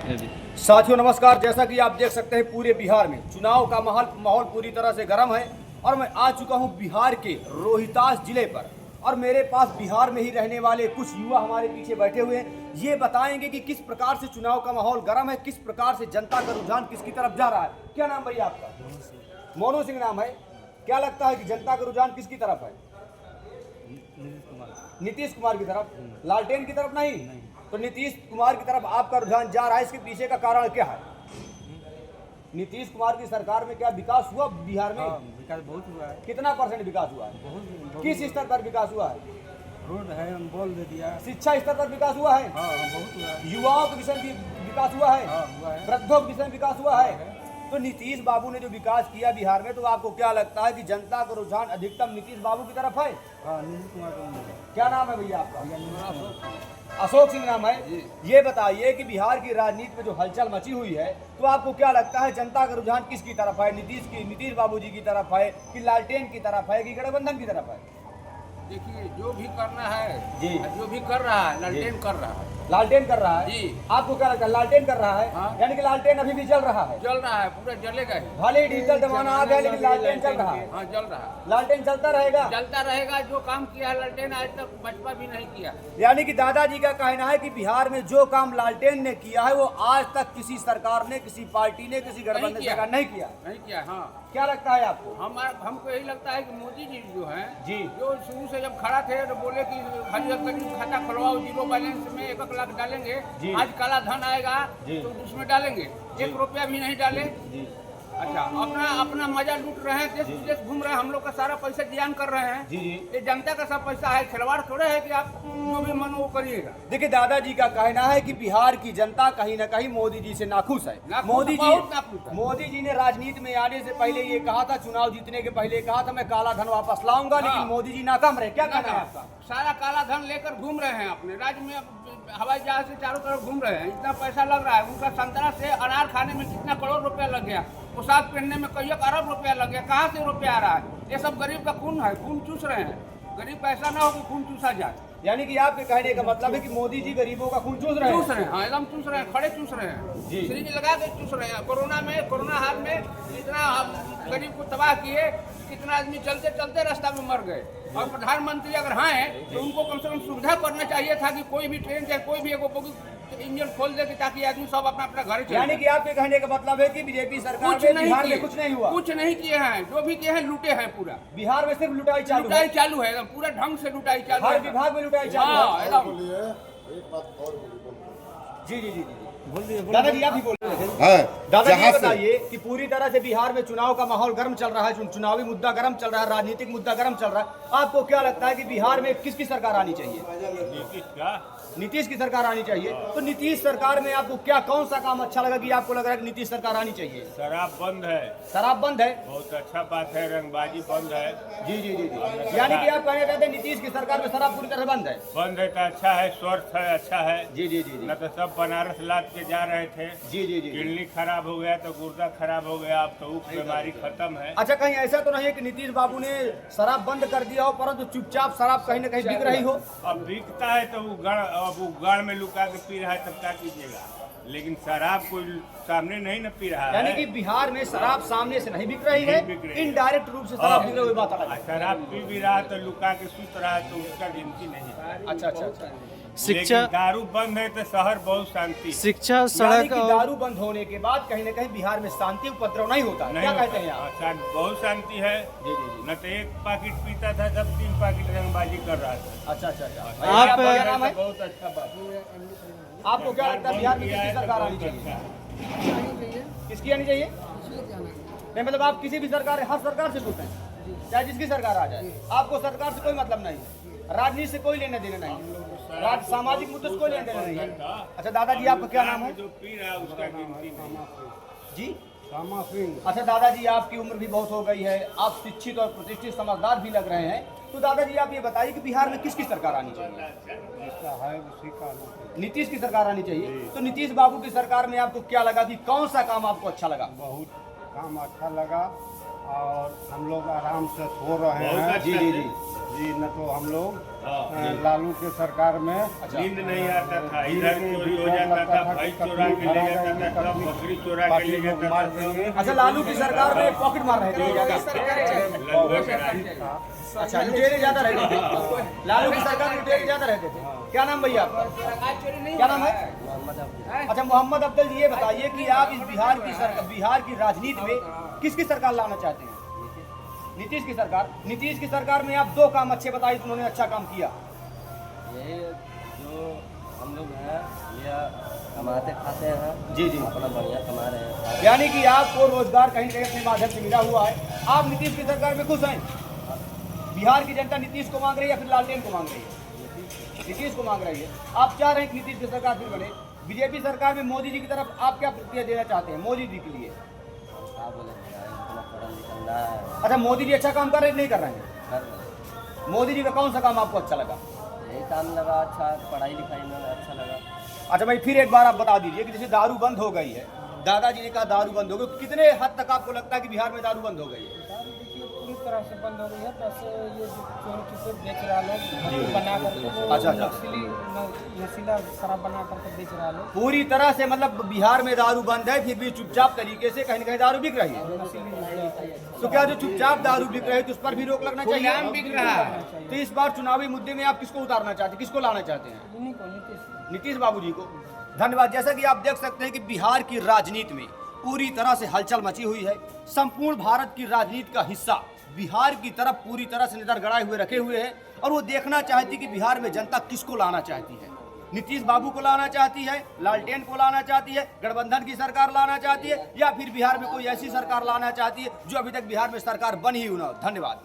साथियों नमस्कार। जैसा कि आप देख सकते हैं पूरे बिहार में चुनाव का माहौल पूरी तरह से गर्म है और मैं आ चुका हूं बिहार के रोहतास जिले पर और मेरे पास बिहार में ही रहने वाले कुछ युवा हमारे पीछे बैठे हुए हैं। ये बताएंगे कि किस प्रकार से चुनाव का माहौल गर्म है, किस प्रकार से जनता का रुझान किसकी तरफ जा रहा है। क्या नाम भैया आपका? मोनू सिंह नाम है। क्या लगता है कि जनता का रुझान किसकी तरफ है? नीतीश कुमार की तरफ। लालटेन की तरफ नहीं। तो नीतीश कुमार की तरफ आपका रुझान जा रहा है, इसके पीछे का कारण क्या है? नीतीश कुमार की सरकार में क्या विकास हुआ बिहार में? विकास बहुत हुआ है। कितना % विकास हुआ है? बहुत किस स्तर पर विकास हुआ है? रोड है, हम बोल दे दिया। शिक्षा स्तर पर विकास हुआ है? बहुत हुआ है। युवाओं के विषय में विकास हुआ है? हुआ है। वृद्धों के विषय में विकास हुआ है? तो नीतीश बाबू ने जो विकास किया बिहार में, तो आपको क्या लगता है कि जनता का रुझान अधिकतम नीतीश बाबू की तरफ है? नीतीश कुमार का। क्या नाम है भैया आपका? अशोक सिंह नाम है। ये बताइए कि बिहार की राजनीति में जो हलचल मची हुई है, तो आपको क्या लगता है जनता का रुझान किसकी तरफ है? नीतीश बाबू जी की तरफ है कि लालटेन की तरफ है कि गठबंधन की तरफ है? देखिए, जो भी करना है जी, जो भी कर रहा है लालटेन कर रहा है। लालटेन कर रहा है जी। आपको क्या लगता है लालटेन कर रहा है? हाँ। यानी कि लालटेन अभी भी जल रहा है? जल रहा है, पूरा जलेगा ही। भले ही डिजिटल जमाना आ गया लेकिन लालटेन चल रहा है। हाँ, जल रहा है, लालटेन चलता रहेगा। जलता रहेगा। जो काम किया है लालटेन आज तक बचपा भी नहीं किया। यानी कि दादाजी का कहना है कि बिहार में जो काम लालटेन ने किया है वो आज तक किसी सरकार ने, किसी पार्टी ने, किसी गठबंधन किया। सरकार नहीं किया। नहीं किया। हाँ, क्या लगता है आपको? हमको यही लगता है कि मोदी जी जो हैं, जी। जो शुरू से जब खड़ा थे तो बोले कि हर एक खाता खुलवाओ, 0 बैलेंस में 1 लाख डालेंगे। जी। आज काला धन आएगा जी। तो उसमें डालेंगे। 1 रुपया भी नहीं डाले। जी। अच्छा, अपना मजा लूट रहे हैं, देश विदेश घूम रहे हैं, हम लोग का सारा पैसा जियान कर रहे हैं। जी। ये जनता का सब पैसा है, खिलवाड़ थोड़े है कि आप जो भी मन वो करिएगा। देखिए दादाजी का कहना है कि बिहार की जनता कहीं ना कहीं मोदी जी से नाखुश है। बहुत नाखुश है। मोदी जी ने राजनीति में आने से पहले ये कहा था, चुनाव जीतने के पहले कहा था मैं काला धन वापस लाऊंगा, लेकिन मोदी जी नाकाम रहे। क्या कहना है आपका? सारा काला धन लेकर घूम रहे हैं अपने राज्य में, हवाई जहाज से चारों तरफ घूम रहे हैं। इतना पैसा लग रहा है उनका। संतरा से अनार खाने में कितना करोड़ रुपया लग गया, पोशाक पहनने में कई अरब रुपया लग गया। कहाँ से रुपया आ रहा है? ये सब गरीब का खून है, खून चूस रहे हैं। गरीब का ऐसा ना हो कि खून चूसा जाए। यानी कि आपके कहने का मतलब है कि मोदी जी गरीबों का खून चूस रहे हैं? चूस रहे हैं, हाँ, एकदम चूस रहे हैं, खड़े चूस रहे हैं। जी। सीरीज लगा के चूस रहे हैं। कोरोना हाल में इतना गरीब को तबाह किए, कितना आदमी चलते चलते रास्ता में मर गए। और प्रधानमंत्री अगर हैं तो उनको कम से कम सुविधा करना चाहिए था कि कोई भी ट्रेन चाहे कोई भी एगो बोगी इंजन खोल दे ताकि आदमी सब अपना अपना घर चले। यानी कि आपके कहने का मतलब है कि बीजेपी सरकार में बिहार में कुछ नहीं हुआ? कुछ नहीं किए हैं। जो भी किए हैं लूटे हैं पूरा। बिहार में सिर्फ लुटाई चालू है। लुटाई चालू है, एकदम पूरा ढंग से लुटाई चालू है। हर विभाग में लुटाई चालू हाँ, है। एकदम। एक बात और जी जी जी जी दादाजी आप ही बोल रहे हैं। हाँ, दादाजी जहाँ से बताइए कि पूरी तरह से बिहार में चुनाव का माहौल गर्म चल रहा है, चुनावी मुद्दा गर्म चल रहा है, राजनीतिक मुद्दा गर्म चल रहा है। आपको क्या लगता है कि बिहार में किसकी सरकार आनी चाहिए? नीतीश की सरकार आनी चाहिए। तो नीतीश सरकार में आपको क्या, कौन सा काम अच्छा लगा कि आपको लग रहा है कि नीतीश सरकार आनी चाहिए? शराब बंद है। शराब बंद है? बहुत अच्छा बात है। रंगबाजी बंद है। जी जी जी जी। यानी कि आप कहना चाहते हैं नीतीश की सरकार में शराब पूरी तरह बंद है? बंद है तो अच्छा है, स्वस्थ है, अच्छा है। जी जी जी जी। न तो सब बनारस लाद के जा रहे थे। जी जी जी। किडनी खराब हो गया तो गुर्दा खराब हो गया, अब तो वो बीमारी खत्म है। अच्छा, कहीं ऐसा तो नहीं है कि नीतीश बाबू ने शराब बंद कर दिया हो परंतु चुपचाप शराब कहीं ना कहीं बिक रही हो? अब बिकता है तो वो गाड़ में लुका के पी रहा है, तब क्या कीजिएगा? लेकिन शराब कोई सामने नहीं न पी रहा है। यानी कि बिहार में शराब सामने से नहीं बिक रही है, नहीं बिक रही है। इनडायरेक्ट रूप से शराब बिक रही हुई बात अलग है। शराब पी भी रहा तो लुका के सूत रहा है, तो उसका गिनती नहीं है। अच्छा अच्छा अच्छा। शिक्षा, लेकिन दारू बंद है तो शहर बहुत शांति। शिक्षा, यानी सड़क कि और दारू बंद होने के बाद कहीं ना कहीं बिहार में शांति उपद्रव नहीं होता। नहीं क्या होता। कहते हैं आप? बहुत शांति है। जी जी जी। न तो एक पैकेट पीता था, जब 3 पैकेट रंगबाजी कर रहा था। अच्छा अच्छा अच्छा। आप- आपका क्या नाम है? बहुत अच्छा बात। आपको क्या लगता है बिहार में किसकी सरकार आनी चाहिए? किसकी आनी चाहिए? नहीं मतलब आप किसी भी सरकार, हर सरकार से पूछते हैं, चाहे जिसकी सरकार आ जाए, आपको सरकार से कोई मतलब नहीं, राजनीति से कोई लेने देने नहीं, सामाजिक मुद्दों से कोई लेने देने नहीं है। अच्छा दादाजी आपका क्या नाम है? जो पी रहा है उसका गिनती नहीं। जी श्यामा सिंह। अच्छा दादाजी, आपकी उम्र भी बहुत हो गई है, आप शिक्षित और प्रतिष्ठित समझदार भी लग रहे हैं, तो दादाजी आप ये बताइए कि बिहार में किसकी सरकार आनी चाहिए? जिसका है उसी का आना चाहिए। नीतीश की सरकार आनी चाहिए। तो नीतीश बाबू की सरकार में आपको क्या लगा कि कौन सा काम आपको अच्छा लगा? बहुत काम अच्छा लगा। और हम लोग आराम से सो रहे बहुत हैं। अच्छा जी जी जी जी, न तो हम लोग हाँ। लालू के सरकार में नींद नहीं आता था, इधर चोरी हो जाता था, भैंस चोरा के ले जाता था, कब बकरी चोरा के ले जाता मार था। देंगे। अच्छा, लालू की सरकार में पॉकेट मार रहे थे ज्यादा। लंगोट राज। अच्छा, लुटेरे ज्यादा रहते थे। लालू की सरकार में लुटेरे ज्यादा रहते थे। क्या नाम भैया आपका? क्या नाम है? अच्छा, मोहम्मद अब्दुल जी, ये बताइए कि आप इस बिहार की राजनीति में किसकी सरकार लाना चाहते हैं? नीतीश की सरकार। नीतीश की सरकार में आप दो काम अच्छे बताइए, उन्होंने अच्छा काम किया। ये जो हम लोग हैं ये कमाते खाते हैं जी जी। अपना बढ़िया कमा रहे हैं। यानी कि आपको रोजगार कहीं न कहीं अपने माध्यम से मिला हुआ है। आप नीतीश की सरकार में खुश हैं? बिहार की जनता नीतीश को मांग रही है या फिर लालटेन को मांग रही है? नीतीश को मांग रही है। आप चाह रहे हैं कि नीतीश की सरकार फिर बने। बीजेपी सरकार में मोदी जी की तरफ आप क्या प्रतिक्रिया देना चाहते हैं मोदी जी के लिए? क्या बोले इतना पढ़ा लिखा रहा है अच्छा, मोदी जी अच्छा काम कर रहे हैं नहीं कर रहे हैं? कर रहे हैं। मोदी जी का कौन सा काम आपको अच्छा लगा? यही काम लगा अच्छा, पढ़ाई लिखाई में अच्छा लगा। अच्छा भाई, फिर एक बार आप बता दीजिए कि जैसे दारू बंद हो गई है, दादाजी ने कहा दारू बंद हो गई, कितने हद तक आपको लगता है कि बिहार में दारू बंद हो गई है? देखिए पूरी तरह से बंद हो गई है। बस ये चोर चुपे बेच रहा लोग बना करके वो अच्छा, अच्छा। नशीला शराब बना करके बेच रहा लोग। पूरी तरह से मतलब बिहार में दारू बंद है, फिर भी चुपचाप तरीके से कहीं न कहीं दारू बिक रही है। तो क्या जो चुपचाप दारू बिक रही है तो उस पर भी रोक लगना चाहिए? खुलेआम बिक रहा है। तो इस बार चुनावी मुद्दे में आप किसको उतारना चाहते हैं, किसको लाना चाहते हैं? इन्हीं को नीतीश नीतीश बाबू जी को। धन्यवाद। जैसा कि आप देख सकते हैं कि बिहार की राजनीति में पूरी तरह से हलचल मची हुई है। संपूर्ण भारत की राजनीति का हिस्सा बिहार की तरफ पूरी तरह से नजर गड़ाए हुए रखे हुए हैं और वो देखना चाहती कि बिहार में जनता किसको लाना चाहती है। नीतीश बाबू को लाना चाहती है, लालटेन को लाना चाहती है, गठबंधन की सरकार लाना चाहती है, या फिर बिहार में कोई ऐसी सरकार लाना चाहती है जो अभी तक बिहार में सरकार बनी ही ना हो। धन्यवाद।